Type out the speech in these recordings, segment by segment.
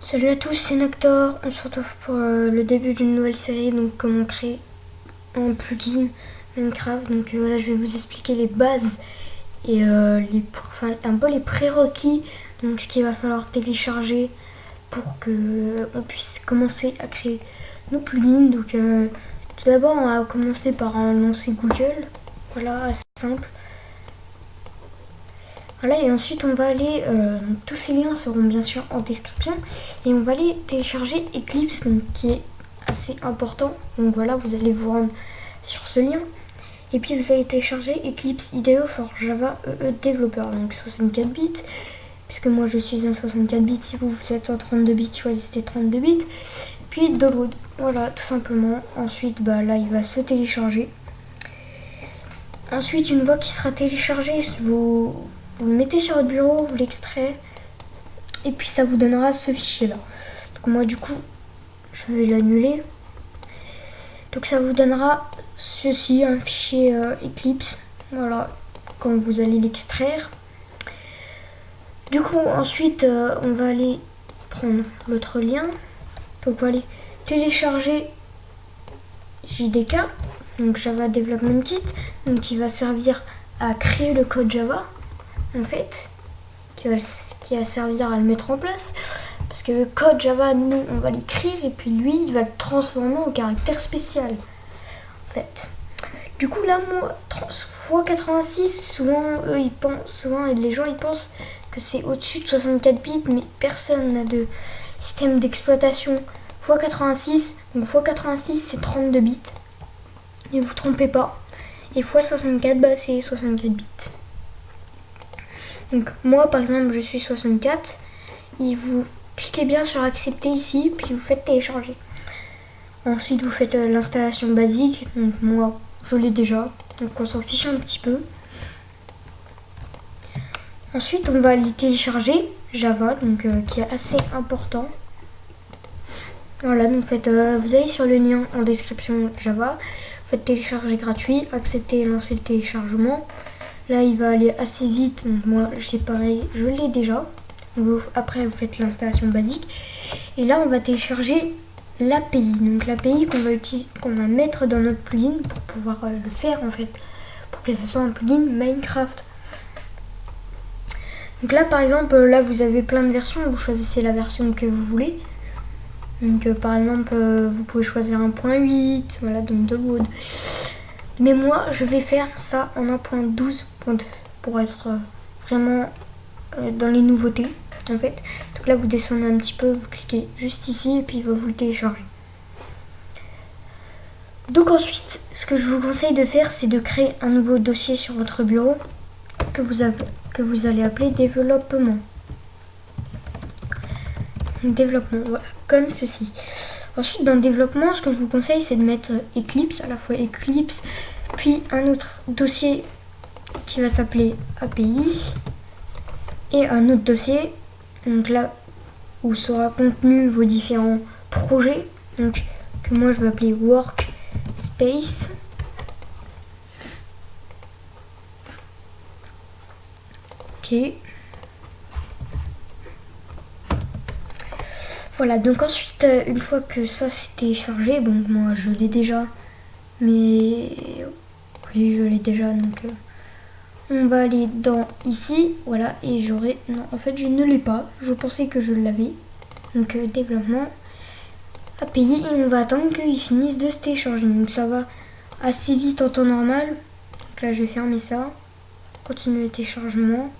Salut à tous, c'est Nactor. On se retrouve pour le début d'une nouvelle série, donc comment créer un plugin Minecraft. Donc là, je vais vous expliquer les bases et un peu les prérequis. Donc ce qu'il va falloir télécharger pour que on puisse commencer à créer nos plugins. Donc tout d'abord, on va commencer par lancer Google. Voilà, assez simple. Voilà, et ensuite on va aller, tous ces liens seront bien sûr en description, et on va aller télécharger Eclipse, donc, qui est assez important. Donc voilà, vous allez vous rendre sur ce lien, et puis vous allez télécharger Eclipse IDE for Java EE Developer, donc 64 bits, puisque moi je suis un 64 bits, si vous êtes en 32 bits, choisissez 32 bits, puis download, voilà, tout simplement. Ensuite, là il va se télécharger. Ensuite, une fois qu'il sera téléchargé, vous le mettez sur votre bureau, vous l'extrayez, et puis ça vous donnera ce fichier là. Donc moi du coup je vais l'annuler. Donc ça vous donnera ceci, un fichier Eclipse, voilà, quand vous allez l'extraire. Du coup ensuite on va aller prendre l'autre lien, donc on va aller télécharger JDK, donc Java Development Kit, donc qui va servir à créer le code Java en fait, qui va servir à le mettre en place, parce que le code Java, nous on va l'écrire et puis lui il va le transformer en caractère spécial en fait. Du coup là, moi x86, souvent les gens ils pensent que c'est au-dessus de 64 bits, mais personne n'a de système d'exploitation x86, donc x86 c'est 32 bits, ne vous trompez pas, et x64 c'est 64 bits. Donc moi par exemple je suis 64, et vous cliquez bien sur accepter ici, puis vous faites télécharger. Ensuite vous faites l'installation basique, donc moi je l'ai déjà, donc on s'en fiche un petit peu. Ensuite on va aller télécharger Java, donc qui est assez important. Voilà, donc vous allez sur le lien en description Java, vous faites télécharger gratuit, accepter et lancer le téléchargement. Là il va aller assez vite, donc moi j'ai pareil, je l'ai déjà. Après vous faites l'installation basique, et là on va télécharger l'API, donc l'API qu'on va mettre dans notre plugin pour pouvoir le faire en fait, pour que ce soit un plugin Minecraft. Donc là par exemple, là vous avez plein de versions, vous choisissez la version que vous voulez. Donc par exemple vous pouvez choisir 1.8, voilà, donc download. Mais moi je vais faire ça en 1.12.2 pour être vraiment dans les nouveautés en fait. Donc là vous descendez un petit peu, vous cliquez juste ici et puis il va vous le télécharger. Donc ensuite ce que je vous conseille de faire, c'est de créer un nouveau dossier sur votre bureau que vous allez appeler développement. Développement, voilà, comme ceci. Ensuite dans le développement, ce que je vous conseille, c'est de mettre Eclipse, à la fois Eclipse, puis un autre dossier qui va s'appeler API, et un autre dossier, donc là où sera contenu vos différents projets, donc que moi je vais appeler Workspace. Ok. Voilà, donc ensuite, une fois que ça c'est téléchargé, bon moi je l'ai déjà, mais oui je l'ai déjà, donc on va aller dans ici, voilà, et j'aurai, non en fait je ne l'ai pas, je pensais que je l'avais, donc développement, API, et on va attendre qu'il finisse de se télécharger, donc ça va assez vite en temps normal. Donc là je vais fermer ça, continuer le téléchargement.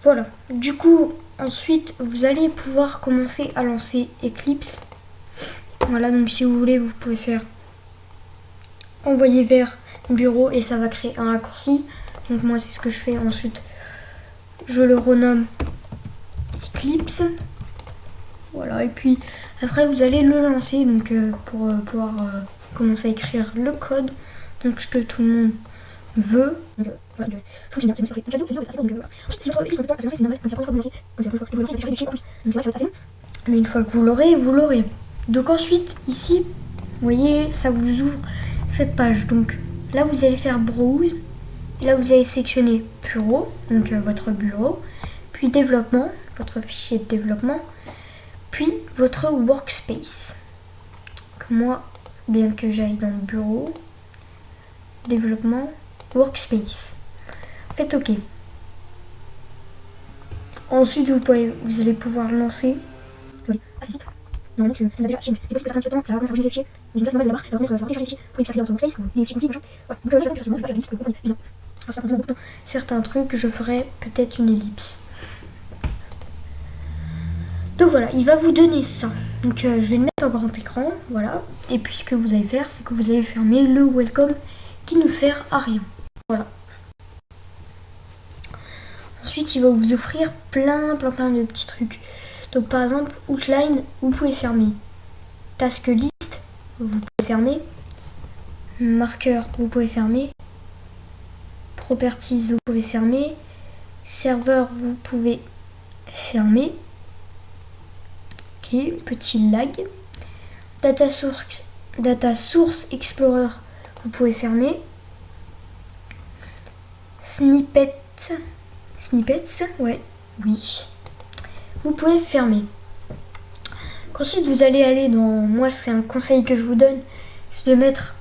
Voilà, du coup ensuite vous allez pouvoir commencer à lancer Eclipse. Voilà, donc si vous voulez vous pouvez faire envoyer vers bureau et ça va créer un raccourci. Donc moi c'est ce que je fais. Ensuite je le renomme Eclipse. Voilà, et puis après vous allez le lancer, donc pour pouvoir commencer à écrire le code, donc ce que tout le monde veut. Mais une fois que vous l'aurez, vous l'aurez. Donc ensuite ici, vous voyez, ça vous ouvre cette page. Donc là vous allez faire browse, et là vous allez sélectionner bureau, donc votre bureau, puis développement, votre fichier de développement, puis votre workspace. Donc moi, bien que j'aille dans le bureau, développement, workspace. Faites OK. Ensuite, vous allez pouvoir lancer. Non, c'est ça déjà. C'est possible que ça prenne ce temps, ça va commencer à charger les fichiers. Dans une place normale de la barre, ça va commencer à charger les fichiers. Pour y passer dans son workspace, les fichiers config, machin. Voilà. Donc là, je vais faire vite, parce que vous comprenez bien. Ça prend beaucoup de temps. Certains trucs, je ferai peut-être une ellipse. Donc voilà, il va vous donner ça. Donc je vais le mettre en grand écran, voilà. Et puis ce que vous allez faire, c'est que vous allez fermer le welcome qui nous sert à rien. Voilà. Ensuite, il va vous offrir plein de petits trucs. Donc par exemple, Outline, vous pouvez fermer. Task List, vous pouvez fermer. Marqueur, vous pouvez fermer. Properties, vous pouvez fermer. Serveur, vous pouvez fermer. Ok, petit lag. Data Source Explorer, vous pouvez fermer. Snippets, ouais, oui. Vous pouvez fermer. Ensuite, vous allez aller dans... Moi, c'est un conseil que je vous donne, c'est de mettre...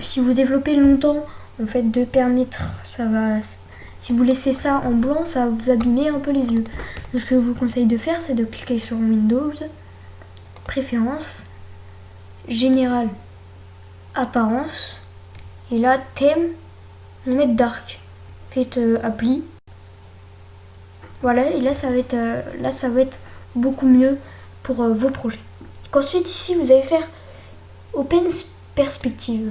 si vous développez longtemps, en fait, de permettre, ça va... Si vous laissez ça en blanc, ça va vous abîmer un peu les yeux. Donc, ce que je vous conseille de faire, c'est de cliquer sur Windows, Préférences, Général, Apparence, et là, thème, on met dark. Faites appli. Voilà, et là ça va être beaucoup mieux pour vos projets. Ensuite, ici, vous allez faire Open Perspective.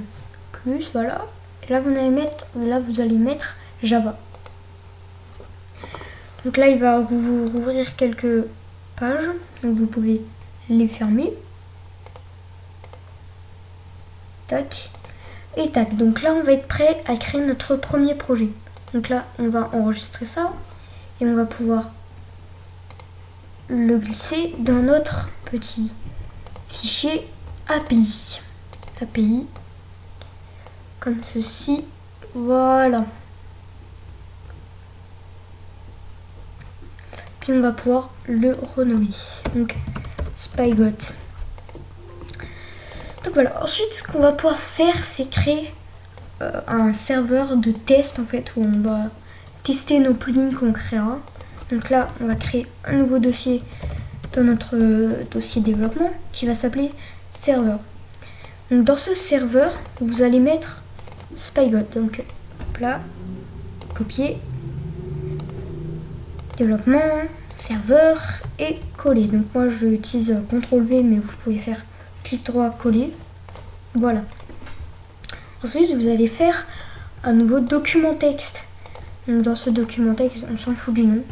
Plus, voilà. Et là, vous allez mettre Java. Donc là, il va vous rouvrir quelques pages. Donc vous pouvez les fermer. Tac. Et tac. Donc là, on va être prêt à créer notre premier projet. Donc là, on va enregistrer ça. Et on va pouvoir le glisser dans notre petit fichier API. API. Comme ceci. Voilà. Puis on va pouvoir le renommer. Donc Spygot. Donc voilà. Ensuite, ce qu'on va pouvoir faire, c'est créer un serveur de test en fait où on va tester nos plugins qu'on créera. Donc là, on va créer un nouveau dossier dans notre dossier développement qui va s'appeler serveur. Donc dans ce serveur, vous allez mettre Spygot. Donc là, copier, développement, serveur et coller. Donc moi, j'utilise CTRL V, mais vous pouvez faire clic droit, coller. Voilà. Ensuite, vous allez faire un nouveau document texte. Donc dans ce document texte, on s'en fout du nom.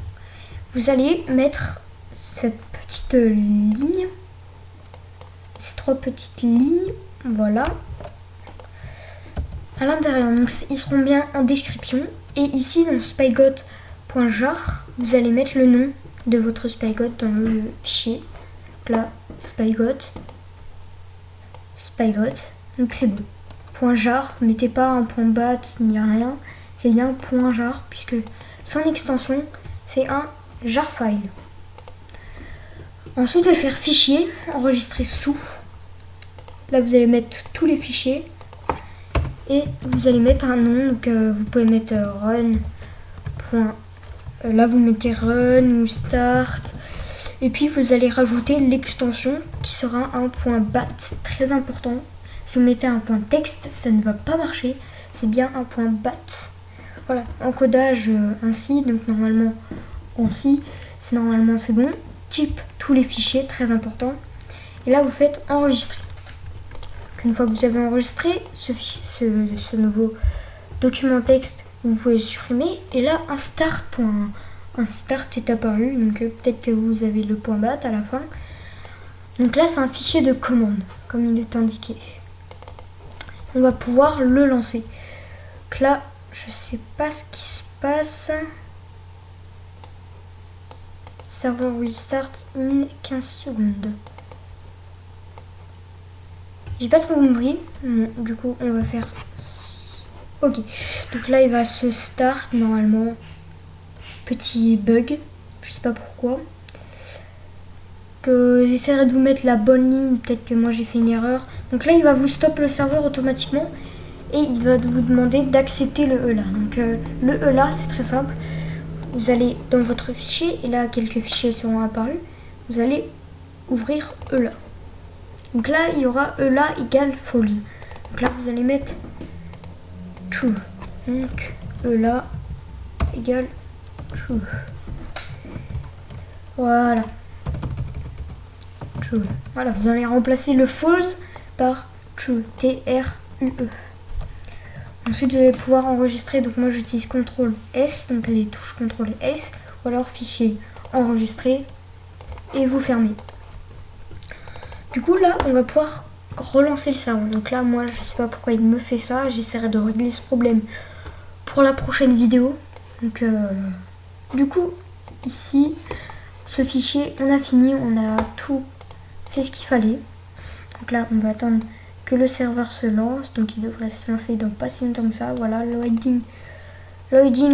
Vous allez mettre cette petite ligne, ces 3 petites lignes, voilà, à l'intérieur. Donc ils seront bien en description. Et ici dans spygot.jar, vous allez mettre le nom de votre Spygot dans le fichier. Là, Spygot. Donc c'est bon. .jar, mettez pas un .bat ni rien, c'est bien .jar puisque son extension c'est un jar file. Ensuite, de faire fichier, enregistrer sous. Là, vous allez mettre tous les fichiers et vous allez mettre un nom. Donc, vous pouvez mettre run. Là, vous mettez run ou start. Et puis, vous allez rajouter l'extension qui sera un .bat, très important. Si vous mettez un .text, ça ne va pas marcher. C'est bien un .bat. Voilà, encodage ainsi, donc normalement ainsi, normalement c'est bon. Type tous les fichiers, très important. Et là, vous faites enregistrer. Donc, une fois que vous avez enregistré ce nouveau document texte, vous pouvez le supprimer. Et là, un start est apparu. Donc peut-être que vous avez le .bat à la fin. Donc là, c'est un fichier de commande, comme il est indiqué. On va pouvoir le lancer. Donc là, je sais pas ce qui se passe. Server will start in 15 secondes. J'ai pas trop compris. Bon, du coup, on va faire... Ok. Donc là, il va se start normalement. Petit bug. je sais pas pourquoi. Que j'essaierai de vous mettre la bonne ligne, peut-être que moi j'ai fait une erreur. Donc là il va vous stopper le serveur automatiquement et il va vous demander d'accepter le ELA. Donc le ELA c'est très simple. Vous allez dans votre fichier et là quelques fichiers seront apparus. Vous allez ouvrir ELA. Donc là il y aura ELA égale false. Donc là vous allez mettre true. Donc ELA égale true. Voilà. True. Voilà, vous allez remplacer le false par true. T-R-U-E. Ensuite, vous allez pouvoir enregistrer. Donc moi, j'utilise CTRL S, donc les touches CTRL S, ou alors fichier enregistrer et vous fermez. Du coup, là, on va pouvoir relancer le serveur. Donc là, moi, je sais pas pourquoi il me fait ça. J'essaierai de régler ce problème pour la prochaine vidéo. Donc, du coup, ici, ce fichier, on a fini, on a tout fait ce qu'il fallait. Donc là, on va attendre que le serveur se lance. Donc il devrait se lancer dans pas si longtemps que ça. Voilà, loading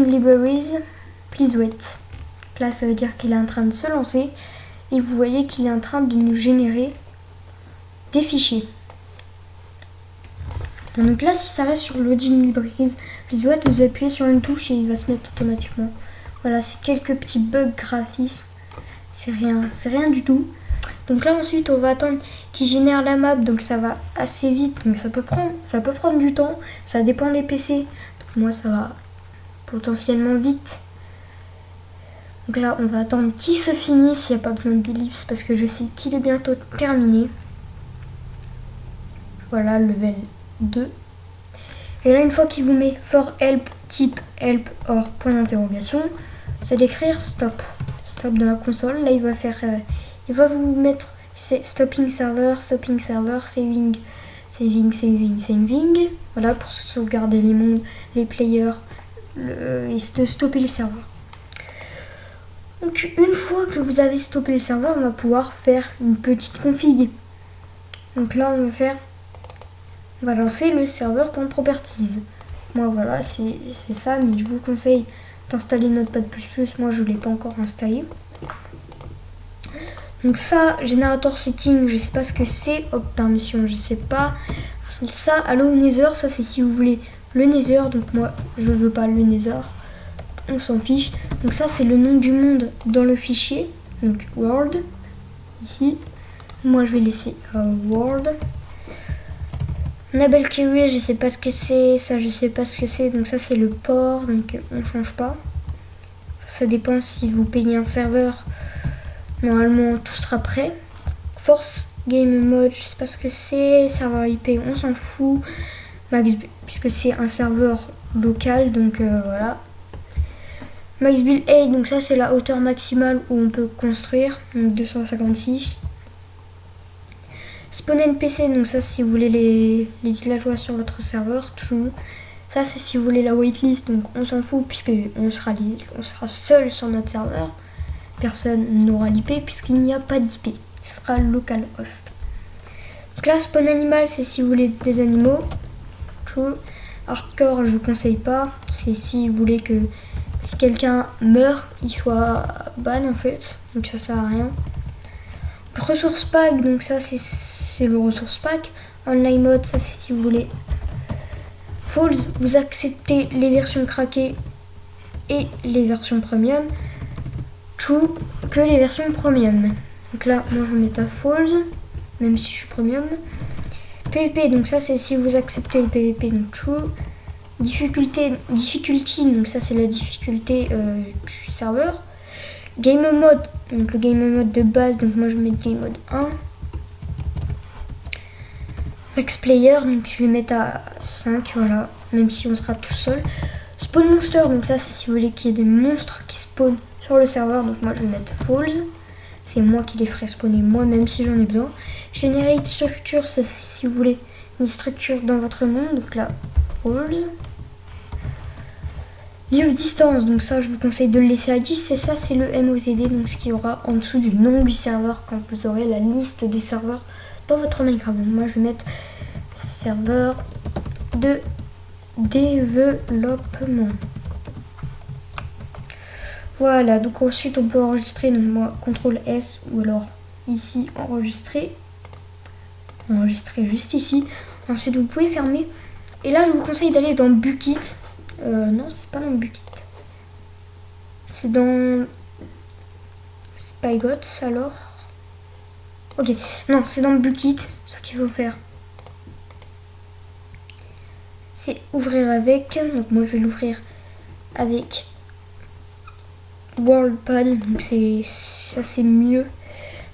libraries, please wait. Donc là, ça veut dire qu'il est en train de se lancer. Et vous voyez qu'il est en train de nous générer des fichiers. Donc là, si ça reste sur loading libraries, please wait, vous appuyez sur une touche et il va se mettre automatiquement. Voilà, c'est quelques petits bugs graphisme. C'est rien du tout. Donc là ensuite on va attendre qu'il génère la map, donc ça va assez vite, donc ça peut prendre du temps, ça dépend des PC. Donc moi ça va potentiellement vite. Donc là on va attendre qu'il se finisse, il n'y a pas besoin d'ellipse parce que je sais qu'il est bientôt terminé. Voilà, level 2. Et là une fois qu'il vous met for help, type help or point d'interrogation, vous allez écrire stop dans la console. Là il va faire il va vous mettre stopping server, saving. Voilà, pour sauvegarder les mondes, les players, et de stopper le serveur. Donc une fois que vous avez stoppé le serveur, on va pouvoir faire une petite config. Donc là on va lancer le serveur .properties. Moi voilà, c'est ça, mais je vous conseille d'installer Notepad++. Moi je ne l'ai pas encore installé. Donc ça, générateur setting, je sais pas ce que c'est. Hop, permission, je sais pas. Ça, allo nether, ça c'est si vous voulez le nether. Donc moi, je veux pas le nether. On s'en fiche. Donc ça, c'est le nom du monde dans le fichier. Donc world, ici. Moi, je vais laisser world. Enable query, je sais pas ce que c'est. Ça, je sais pas ce que c'est. Donc ça, c'est le port. Donc on change pas. Ça dépend si vous payez un serveur. Normalement tout sera prêt. Force game mode, je sais pas ce que c'est. Serveur IP, on s'en fout. Max, puisque c'est un serveur local, donc voilà. Max build height, donc ça c'est la hauteur maximale où on peut construire, donc 256. Spawn NPC, donc ça si vous voulez les villageois sur votre serveur, true. Ça c'est si vous voulez la waitlist, donc on s'en fout puisque on sera seul sur notre serveur. Personne n'aura l'IP puisqu'il n'y a pas d'IP. Ce sera localhost. Donc là, spawn animal, c'est si vous voulez des animaux. True. Hardcore, je ne conseille pas. C'est si vous voulez que si quelqu'un meurt, il soit ban en fait. Donc ça sert à rien. Ressource pack, donc ça c'est le ressource pack. Online mode, ça c'est si vous voulez. False, vous acceptez les versions craquées et les versions premium. True, que les versions premium. Donc là, moi je vais mettre à false, même si je suis premium. PvP, donc ça c'est si vous acceptez le PvP, donc true. Difficulty, donc ça c'est la difficulté du serveur. Game mode, donc le game mode de base, donc moi je vais mettre game mode 1. Max player, donc je vais mettre à 5, voilà, même si on sera tout seul. Spawn monster, donc ça c'est si vous voulez qu'il y ait des monstres qui spawnent sur le serveur, donc moi je vais mettre false. C'est moi qui les ferai spawner moi-même si j'en ai besoin. Generate structure, ça c'est si vous voulez une structure dans votre monde, donc là false. View distance, donc ça je vous conseille de le laisser à 10, et ça c'est le MOTD, donc ce qu'il y aura en dessous du nom du serveur quand vous aurez la liste des serveurs dans votre Minecraft. Donc moi je vais mettre serveur de développement. Voilà, donc ensuite on peut enregistrer, donc moi CTRL S ou alors ici enregistrer juste ici. Ensuite vous pouvez fermer et là je vous conseille d'aller dans Bukkit. Non, c'est pas dans Bukkit, c'est dans Spygot alors. Ok, non, c'est dans Bukkit. Ce qu'il faut faire, c'est ouvrir avec, donc moi je vais l'ouvrir avec WorldPad, donc ça c'est mieux.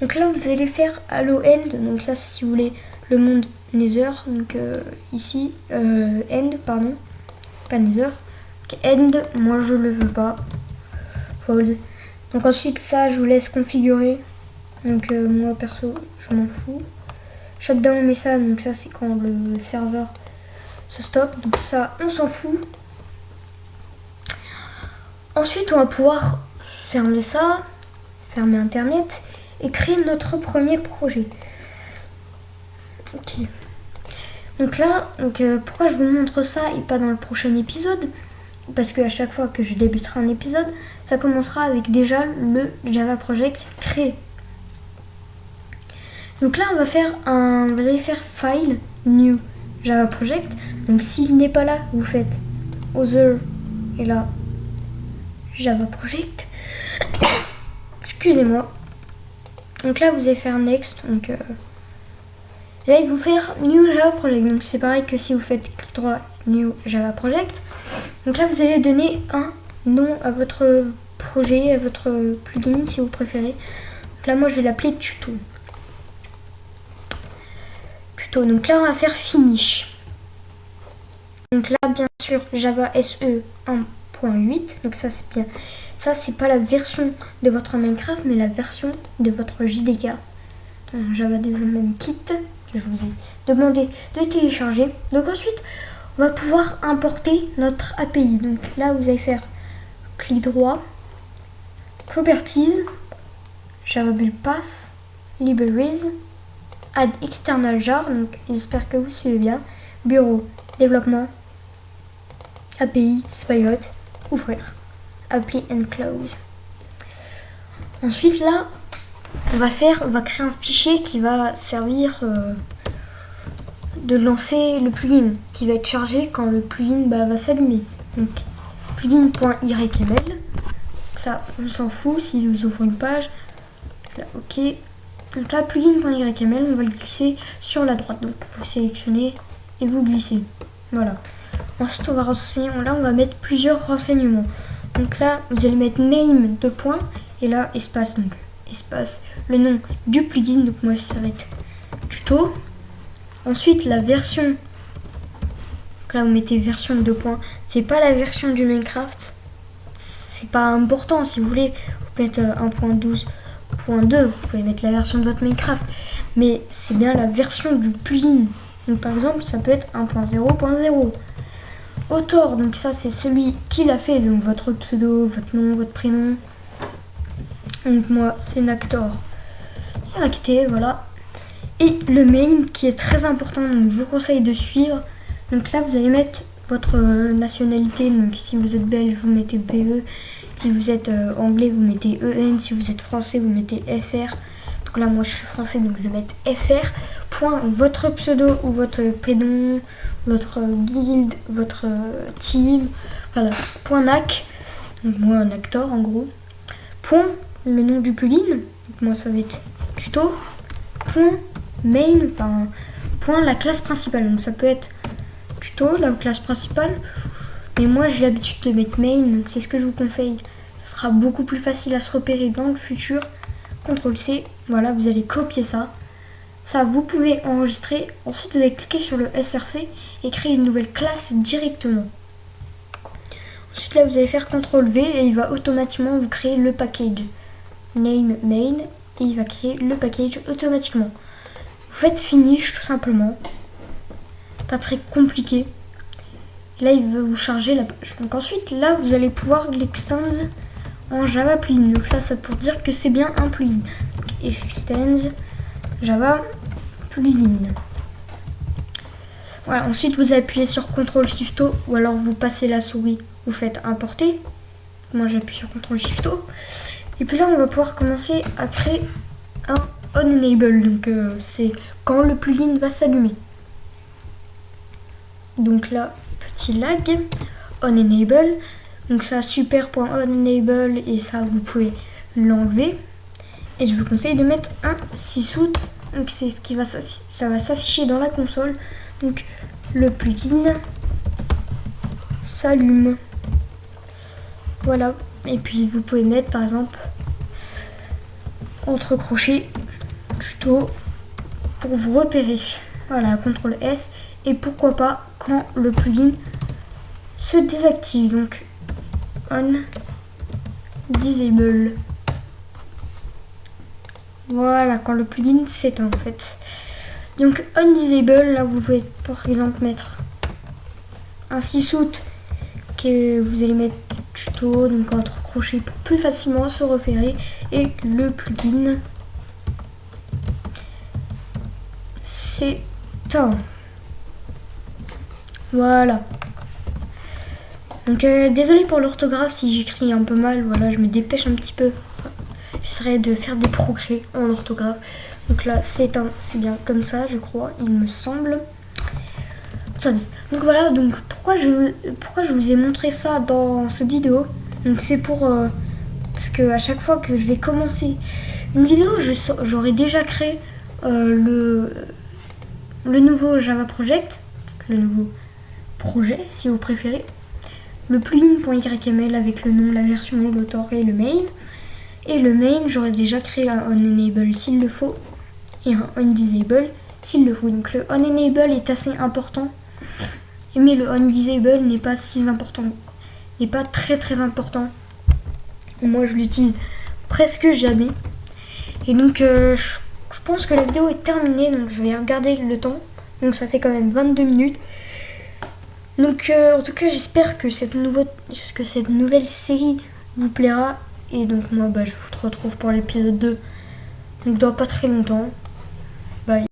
Donc là vous allez faire Allo End, donc ça c'est si vous voulez le monde Nether, donc ici End, pardon, pas Nether, donc End, moi je le veux pas, False. Donc ensuite ça je vous laisse configurer, donc moi perso je m'en fous. Shutdown mais ça, donc ça c'est quand le serveur se stoppe, donc ça on s'en fout. Ensuite on va pouvoir fermer ça, fermer internet et créer notre premier projet. Ok. Donc là, pourquoi je vous montre ça et pas dans le prochain épisode? Parce qu'à chaque fois que je débuterai un épisode, ça commencera avec déjà le Java Project créé. Donc là, vous allez faire File, New, Java Project. Donc s'il n'est pas là, vous faites Other et là, Java Project. Excusez-moi. Donc là, vous allez faire Next. Donc là, il va vous faire New Java Project. Donc c'est pareil que si vous faites clic droit, New Java Project. Donc là, vous allez donner un nom à votre projet, à votre plugin si vous préférez. Donc là, moi, je vais l'appeler Tuto. Donc là on va faire finish. Donc là bien sûr Java SE 1.8. Donc ça c'est bien. Ça c'est pas la version de votre Minecraft mais la version de votre JDK. Donc, Java Development Kit que je vous ai demandé de télécharger. Donc ensuite on va pouvoir importer notre API. Donc là vous allez faire clic droit, Properties, Java Build Path, Libraries, Add External Jar, donc j'espère que vous suivez bien. Bureau, développement, API, Spygot, ouvrir, Apply and Close. Ensuite là, on va créer un fichier qui va servir de lancer le plugin, qui va être chargé quand le plugin va s'allumer. Donc plugin.yrml, ça on s'en fout si vous ouvrez une page. Ça, ok. Donc là, plugin.yrml, on va le glisser sur la droite. Donc vous sélectionnez et vous glissez. Voilà. Ensuite, on va mettre plusieurs renseignements. Donc là, vous allez mettre name 2 points et là espace, donc espace le nom du plugin. Donc moi ça va être tuto. Ensuite la version. Donc là vous mettez version 2 points. C'est pas la version du Minecraft. C'est pas important si vous voulez. Vous mettez 1.12. Vous pouvez mettre la version de votre Minecraft, mais c'est bien la version du plugin. Donc par exemple, ça peut être 1.0.0. Auteur, donc ça c'est celui qui l'a fait, donc votre pseudo, votre nom, votre prénom. Donc moi c'est Nactor. Acté, voilà. Et le main qui est très important, donc je vous conseille de suivre. Donc là vous allez mettre votre nationalité, donc si vous êtes belge vous mettez BE. Si vous êtes anglais, vous mettez EN. Si vous êtes français, vous mettez FR. Donc là, moi, je suis français, donc je vais mettre FR. Point votre pseudo ou votre prénom, votre guild, votre team. Voilà. Point NAC. Donc moi, un acteur, en gros. Point le nom du plugin. Donc moi, ça va être tuto. Point main. Enfin, point la classe principale. Donc ça peut être tuto, la classe principale. Mais moi j'ai l'habitude de mettre main, donc c'est ce que je vous conseille. Ce sera beaucoup plus facile à se repérer dans le futur. CTRL C, voilà, vous allez copier ça. Ça, vous pouvez enregistrer. Ensuite, vous allez cliquer sur le SRC et créer une nouvelle classe directement. Ensuite, là, vous allez faire CTRL V et il va automatiquement vous créer le package. Name main et il va créer le package automatiquement. Vous faites finish tout simplement. Pas très compliqué. Là, il veut vous charger la page. Donc ensuite, là, vous allez pouvoir l'extend en Java plugin. Donc ça pour dire que c'est bien un plugin. Donc, extend Java plugin. Voilà. Ensuite, vous appuyez sur CTRL Shift O ou alors vous passez la souris, vous faites importer. Moi j'appuie sur CTRL SHIFT O. Et puis là on va pouvoir commencer à créer un on enable. Donc c'est quand le plugin va s'allumer. Donc là, petit lag, on enable. Donc ça super.onEnable et ça vous pouvez l'enlever. Et je vous conseille de mettre un sysout. Donc c'est ce qui va s'afficher dans la console. Donc le plugin s'allume. Voilà. Et puis vous pouvez mettre par exemple entre crochets tuto pour vous repérer. Voilà, CTRL S. Et pourquoi pas quand le plugin se désactive. Donc on disable. Voilà, quand le plugin s'éteint en fait. Donc on disable, là vous pouvez par exemple mettre un sysout que vous allez mettre tuto, donc entre crochets pour plus facilement se repérer, et le plugin s'éteint. Voilà. Donc désolé pour l'orthographe si j'écris un peu mal, voilà, je me dépêche un petit peu. J'essaierai de faire des progrès en orthographe. Donc là, c'est bien comme ça, je crois, il me semble. Donc voilà, donc pourquoi je vous ai montré ça dans cette vidéo. Donc c'est pour parce que à chaque fois que je vais commencer une vidéo, j'aurai déjà créé le nouveau Java Project, le nouveau projet si vous préférez, le plugin.yml avec le nom, la version, l'auteur et le main. Et le main, j'aurais déjà créé un onEnable s'il le faut et un onDisable s'il le faut. Donc le onEnable est assez important, mais le onDisable n'est pas si important, n'est pas très important. Moi je l'utilise presque jamais. Et donc je pense que la vidéo est terminée, donc je vais regarder le temps. Donc ça fait quand même 22 minutes. Donc en tout cas j'espère que cette nouvelle série vous plaira. Et donc moi je vous retrouve pour l'épisode 2. Donc dans pas très longtemps. Bye.